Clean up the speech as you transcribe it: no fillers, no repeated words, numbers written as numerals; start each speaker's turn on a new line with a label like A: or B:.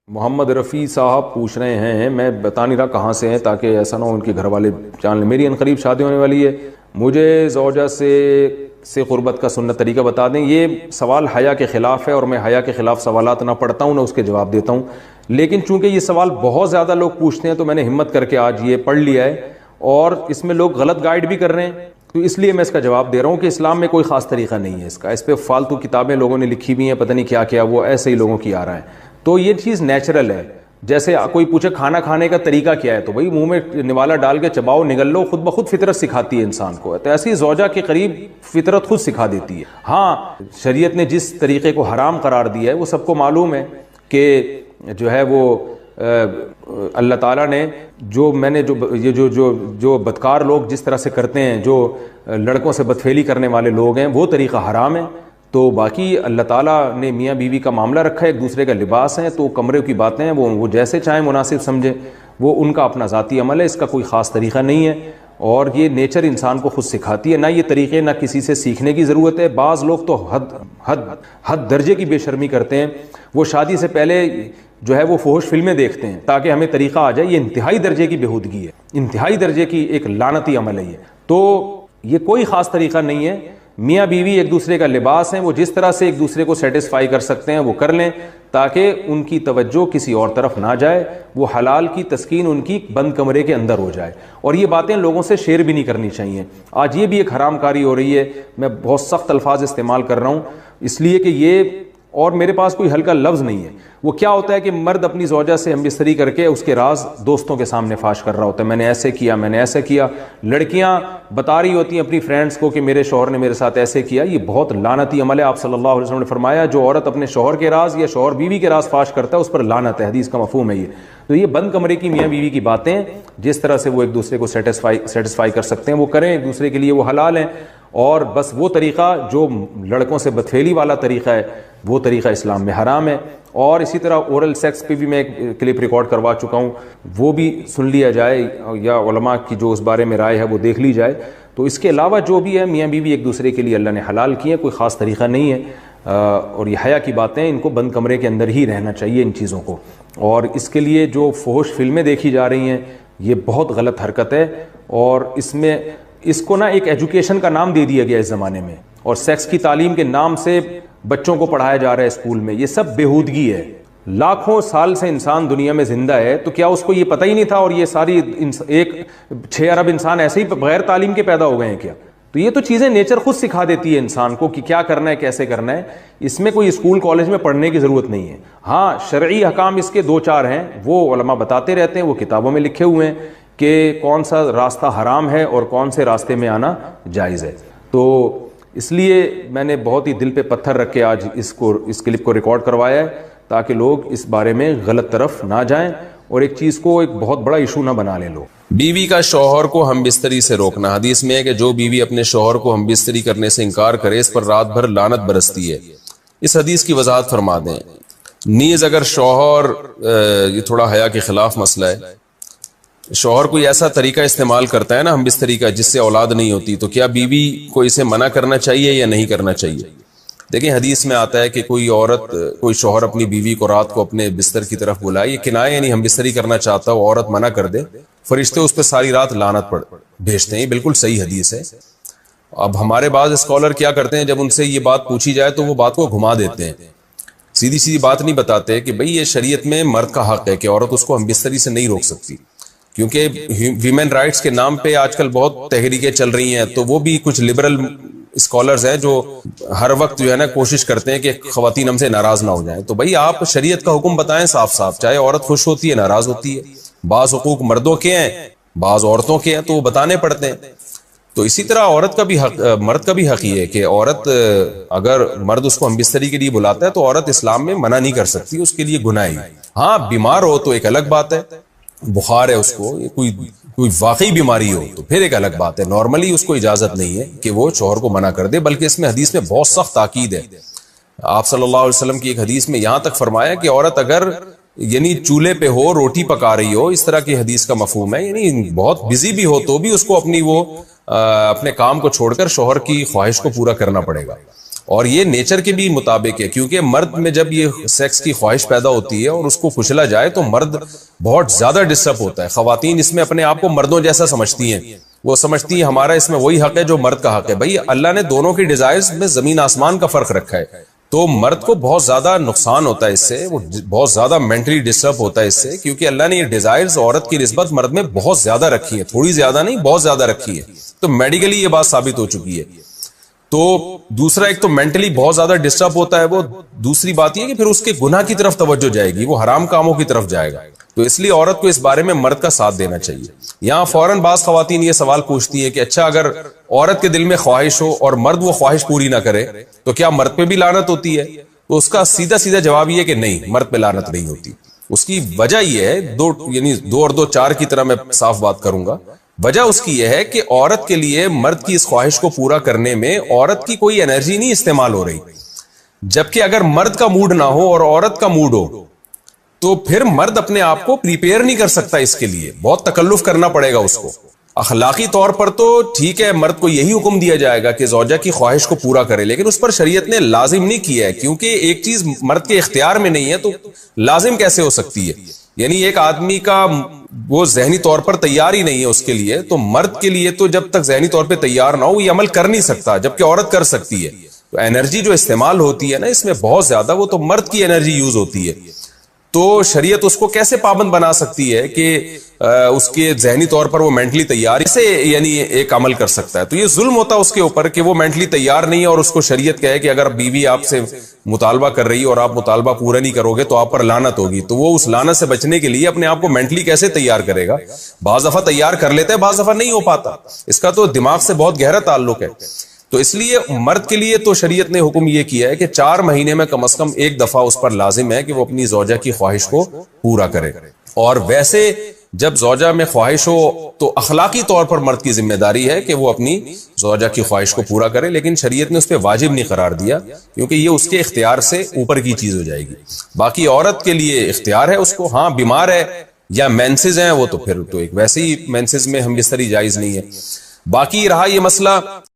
A: मोहम्मद रफ़ी साहब पूछ रहे हैं, मैं बता नहीं रहा कहाँ से हैं ताकि ऐसा ना हो उनके घर वाले जान लें। मेरी अनकरीब शादी होने वाली है, मुझे ज़ौजा से क़ुरबत का सुन्नत तरीका बता दें। ये सवाल हया के ख़िलाफ़ है और मैं हया के ख़िलाफ़ सवालात ना पढ़ता हूँ ना उसके जवाब देता हूँ, लेकिन चूँकि ये सवाल बहुत ज़्यादा लोग पूछते हैं तो मैंने हिम्मत करके आज ये पढ़ लिया है और इसमें लोग गलत गाइड भी कर रहे हैं, तो इसलिए मैं इसका जवाब दे रहा हूँ कि इस्लाम में कोई ख़ास तरीका नहीं है इसका। इस पर फालतू किताबें लोगों ने लिखी हुई हैं, पता नहीं क्या क्या, वो ऐसे ही लोगों की आ रहा है। तो ये चीज़ नेचुरल है। जैसे कोई पूछे खाना खाने का तरीका क्या है, तो भाई मुंह में निवाला डाल के चबाओ, निगल लो, खुद ब खुद फितरत सिखाती है इंसान को। तो ऐसी ज़ौजा के करीब फितरत खुद सिखा देती है। हाँ, शरीयत ने जिस तरीके को हराम करार दिया है वो सबको मालूम है कि जो है वो अल्लाह ताला ने जो बदकार लोग जिस तरह से करते हैं, जो लड़कों से बदफेली करने वाले लोग हैं, वो तरीका हराम है। तो बाकी अल्लाह ताला ने मियाँ बीवी का मामला रखा है, एक दूसरे का लिबास है, तो कमरे की बातें हैं वो जैसे चाहें मुनासिब समझे, वो उनका अपना ज़ाती अमल है, इसका कोई ख़ास तरीक़ा नहीं है और ये नेचर इंसान को खुद सिखाती है। ना ये तरीक़े ना किसी से सीखने की ज़रूरत है। बाज़ लोग तो हद दर्जे की बेशर्मी करते हैं, वो शादी से पहले जो है वो फोहश फिल्में देखते हैं ताकि हमें तरीक़ा आ जाए। ये इंतहाई दर्जे की बेहूदगी है, इंतहाई दर्जे की एक लानती अमल है ये। तो ये कोई ख़ास तरीक़ा नहीं है। मियाँ बीवी एक दूसरे का लिबास हैं, वो जिस तरह से एक दूसरे को सेटिस्फाई कर सकते हैं वो कर लें ताकि उनकी तवज्जो किसी और तरफ ना जाए, वो हलाल की तस्कीन उनकी बंद कमरे के अंदर हो जाए। और ये बातें लोगों से शेयर भी नहीं करनी चाहिए। आज ये भी एक हराम कारी हो रही है, मैं बहुत सख्त अल्फाज इस्तेमाल कर रहा हूँ इसलिए कि ये, और मेरे पास कोई हल्का लफ्ज़ नहीं है। वो क्या होता है कि मर्द अपनी ज़ौजा से हमबिस्तरी करके उसके राज दोस्तों के सामने फाश कर रहा होता है, मैंने ऐसे किया, मैंने ऐसे किया। लड़कियां बता रही होती हैं अपनी फ्रेंड्स को कि मेरे शौहर ने मेरे साथ ऐसे किया। ये बहुत लानती अमल है। आप सल्लल्लाहु अलैहि वसल्लम ने फरमाया, जो औरत अपने शौहर के राज या शौहर बीवी के राज फाश करता है उस पर लानत है। हदीस का मफहूम है ये। तो ये बंद कमरे की मियाँ बीवी की बातें, जिस तरह से वो एक दूसरे को सेटिस्फाई कर सकते हैं वो करें, एक दूसरे के लिए वो हलाल हैं। और बस वो तरीक़ा जो लड़कों से बदफेली वाला तरीक़ा है वो तरीक़ा इस्लाम में हराम है। और इसी तरह ओरल सेक्स पे भी मैं एक क्लिप रिकॉर्ड करवा चुका हूँ, वो भी सुन लिया जाए या उलमा की जो उस बारे में राय है वो देख ली जाए। तो इसके अलावा जो भी है मियाँ बीवी एक दूसरे के लिए अल्लाह ने हलाल किए हैं, कोई ख़ास तरीक़ा नहीं है। और ये हया की बातें, इनको बंद कमरे के अंदर ही रहना चाहिए इन चीज़ों को। और इसके लिए जो फोहश फिल्में देखी जा रही हैं ये बहुत गलत हरकत है और इसको ना एक एजुकेशन का नाम दे दिया गया इस ज़माने में, और सेक्स की तालीम के नाम से बच्चों को पढ़ाया जा रहा है स्कूल में। ये सब बेहूदगी है। लाखों साल से इंसान दुनिया में जिंदा है, तो क्या उसको ये पता ही नहीं था और ये सारी एक 6 अरब इंसान ऐसे ही बगैर तालीम के पैदा हो गए हैं क्या? तो ये तो चीज़ें नेचर खुद सिखा देती है इंसान को कि क्या करना है, कैसे करना है। इसमें कोई स्कूल कॉलेज में पढ़ने की ज़रूरत नहीं है। हाँ, शरई हकाम इसके 2-4 हैं, वो उलमा बताते रहते हैं, वो किताबों में लिखे हुए हैं कि कौन सा रास्ता हराम है और कौन से रास्ते में आना जायज़ है। तो इसलिए मैंने बहुत ही दिल पे पत्थर रख के आज इस क्लिप को रिकॉर्ड करवाया है ताकि लोग इस बारे में गलत तरफ ना जाएं और एक चीज़ को एक बहुत बड़ा इशू ना बना लें लोग।
B: बीवी का शौहर को हमबिस्तरी से रोकना। हदीस में है कि जो बीवी अपने शौहर को हमबिस्तरी करने से इनकार करे इस पर रात भर लानत बरसती है। इस हदीस की वजाहत फरमा दें। नीज अगर शौहर, ये थोड़ा हया के खिलाफ मसला है, शौहर कोई ऐसा तरीका इस्तेमाल करता है ना हमबिस्तरी का जिससे औलाद नहीं होती, तो क्या बीवी को इसे मना करना चाहिए या नहीं करना चाहिए? देखिए, हदीस में आता है कि कोई शौहर अपनी बीवी को रात को अपने बिस्तर की तरफ बुलाए, ये किनाया यानी हमबिस्तरी करना चाहता हो, औरत मना कर दे, फरिश्ते उस पर सारी रात लानत भेजते हैं। बिल्कुल सही हदीस है। अब हमारे बाज़ स्कॉलर क्या करते हैं, जब उनसे ये बात पूछी जाए तो वो बात को घुमा देते हैं, सीधी सीधी बात नहीं बताते कि भाई ये शरीयत में मर्द का हक है कि औरत उसको हमबिस्तरी से नहीं रोक सकती, क्योंकि ह्यूमन राइट्स के नाम पे आजकल बहुत तहरीकें चल रही हैं। तो वो भी कुछ लिबरल स्कॉलर्स हैं जो हर वक्त जो है ना कोशिश करते हैं कि खवातीन हमसे नाराज ना हो जाएं। तो भाई आप शरीयत का हुक्म बताएं साफ साफ, चाहे औरत खुश होती है नाराज होती है, बाज हुकूक मर्दों के हैं बाज औरतों के हैं, तो वो बताने पड़ते हैं। तो इसी तरह औरत का भी हक, मर्द का भी हक ये है कि औरत, अगर मर्द उसको हमबिस्तरी के लिए बुलाता है तो औरत इस्लाम में मना नहीं कर सकती, उसके लिए गुनाह है। हाँ, बीमार हो तो एक अलग बात है, बुखार है उसको, कोई वाकई बीमारी हो तो फिर एक अलग बात है। नॉर्मली उसको इजाजत नहीं है कि वो शौहर को मना कर दे, बल्कि इसमें हदीस में बहुत सख्त ताकीद है। आप सल्लल्लाहु अलैहि वसल्लम की एक हदीस में यहां तक फरमाया कि औरत अगर यानी चूल्हे पे हो, रोटी पका रही हो, इस तरह की हदीस का मफहूम है, यानी बहुत बिजी भी हो तो भी उसको अपने काम को छोड़कर शौहर की ख्वाहिश को पूरा करना पड़ेगा। और ये नेचर के भी मुताबिक है, क्योंकि मर्द में जब ये सेक्स की ख्वाहिश पैदा होती है और उसको कुचला जाए तो मर्द बहुत ज्यादा डिस्टर्ब होता है। खवातीन इसमें अपने आप को मर्दों जैसा समझती हैं, वो समझती है हमारा इसमें वही हक है जो मर्द का हक है। भाई अल्लाह ने दोनों की डिजायर्स में जमीन आसमान का फर्क रखा है, तो मर्द को बहुत ज्यादा नुकसान होता है इससे, वो बहुत ज्यादा मेंटली डिस्टर्ब होता है इससे, क्योंकि अल्लाह ने ये डिजायर्स औरत की निस्बत मर्द में बहुत ज्यादा रखी है, थोड़ी ज्यादा नहीं बहुत ज्यादा रखी है। तो मेडिकली ये बात साबित हो चुकी है। तो दूसरा, एक तो मेंटली बहुत ज्यादा डिस्टर्ब होता है वो, दूसरी बात यह कि फिर उसके गुनाह की तरफ तवज्जो जाएगी, वो हराम कामों की तरफ जाएगा। तो इसलिए औरत को इस बारे में मर्द का साथ देना चाहिए। यहां फौरन बास खवातीन ये सवाल पूछती है कि अच्छा अगर औरत के दिल में ख्वाहिश हो और मर्द वो ख्वाहिश पूरी ना करे तो क्या मर्द पे भी लानत होती है? तो उसका सीधा सीधा जवाब ये कि नहीं, मर्द पे लानत नहीं होती। उसकी वजह यह है, दो और दो चार की तरह मैं साफ बात करूंगा। वजह उसकी यह है कि औरत के लिए मर्द की इस ख्वाहिश को पूरा करने में औरत की कोई एनर्जी नहीं इस्तेमाल हो रही, जबकि अगर मर्द का मूड ना हो और औरत का मूड हो तो फिर मर्द अपने आप को प्रिपेयर नहीं कर सकता, इसके लिए बहुत तकल्लुफ करना पड़ेगा उसको। अखलाकी तौर पर तो ठीक है, मर्द को यही हुक्म दिया जाएगा कि ज़ौजा की ख्वाहिश को पूरा करे, लेकिन उस पर शरीयत ने लाजिम नहीं किया है, क्योंकि एक चीज मर्द के इख्तियार में नहीं है तो लाजिम कैसे हो सकती है? यानी एक आदमी का वो जहनी तौर पर तैयार ही नहीं है उसके लिए, तो मर्द के लिए तो जब तक जहनी तौर पर तैयार ना हो ये अमल कर नहीं सकता, जबकि औरत कर सकती है। तो एनर्जी जो इस्तेमाल होती है ना इसमें बहुत ज्यादा, वो तो मर्द की एनर्जी यूज होती है। तो शरीयत उसको कैसे पाबंद बना सकती है कि उसके जहनी तौर पर वो मेंटली तैयार से यानी एक अमल कर सकता है? तो ये जुल्म होता है उसके ऊपर कि वो मेंटली तैयार नहीं है और उसको शरीयत कहे कि अगर बीवी आपसे मुतालबा कर रही है और आप मुतालबा पूरा नहीं करोगे तो आप पर लानत होगी। तो वो उस लानत से बचने के लिए अपने आप को मेंटली कैसे तैयार करेगा? बाज दफा तैयार कर लेते हैं, बाज दफा नहीं हो पाता। इसका तो दिमाग से बहुत गहरा ताल्लुक है। तो इसलिए मर्द के लिए तो शरीयत ने हुक्म यह किया है कि 4 महीने में कम से कम एक दफा उस पर लाजिम है कि वो अपनी ज़ौजा की ख्वाहिश को पूरा करे। और वैसे जब ज़ौजा में ख्वाहिश हो तो अखलाकी तौर पर मर्द की जिम्मेदारी है कि वो अपनी ज़ौजा की ख्वाहिश को पूरा करे, लेकिन शरीयत ने उस पर वाजिब नहीं करार दिया, क्योंकि ये उसके इख्तियार से ऊपर की चीज हो जाएगी। बाकी औरत के लिए इख्तियार है उसको, हाँ बीमार है या मेंसेस हैं वो तो फिर तो एक वैसे ही मेंसेस में हमबिस्तरी जायज नहीं है। बाकी रहा ये मसला